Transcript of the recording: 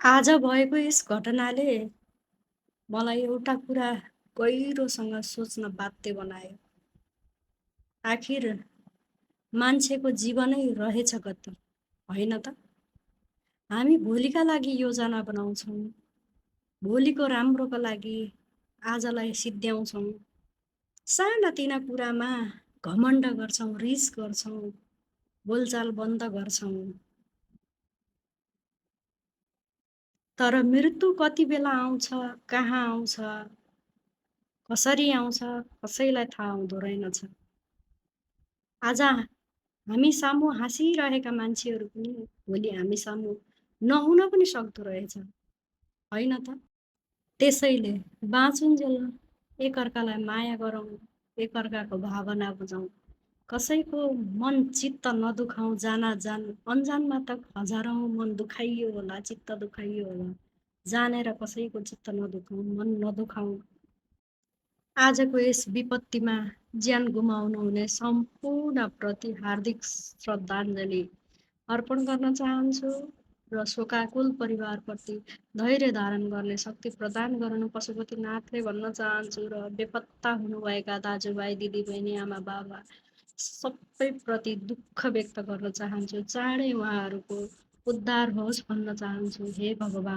आज भएको यस घटनाले मलाई एउटा कुरा गहिरोसँग सोच्न बाध्य बनायो। आखिर मान्छेको जीवनै रहेछ कति, होइन त? हामी भोलिका लागि योजना बनाउँछौँ, भोलिको राम्रोको लागि आजलाई सिद्ध्याउँछौँ। सानातिना कुरामा घमण्ड गर्छौँ, रिस गर्छौँ, बोलचाल बन्द गर्छौँ। तर मृत्यु कति बेला आउँछ, कहाँ आउँछ, कसरी आउँछ, कसैलाई थाहा हुँदो रहेनछ। आज हामी सामु हाँसिरहेका मान्छेहरू पनि भोलि हामी सामु नहुन पनि सक्दो रहेछ, होइन त? त्यसैले बाँचुन्जेल एकअर्कालाई माया गरौँ, एकअर्काको भावना बुझौँ, कसैको मन चित्त नदुखाउँ जानाजान, अन्जानमा त हजारौँ मन दुखाइयो होला, चित्त दुखाइयो होला, जानेर कसैको चित्त नदुखाउँ, मन नदुखाउँ। आजको यस विपत्तिमा ज्यान गुमाउनुहुने सम्पूर्णप्रति हार्दिक श्रद्धाञ्जली अर्पण गर्न चाहन्छु र शोकाकुल परिवारप्रति धैर्य धारण गर्ने शक्ति प्रदान गर्नु पशुपतिनाथले भन्न चाहन्छु र बेपत्ता हुनुभएका दाजुभाइ दिदीबहिनी आमा बाबा सबैप्रति दुःख व्यक्त गर्न चाहन्छु। चाँडै उहाँहरूको उद्धार होस् भन्न चाहन्छु। हे भगवान्।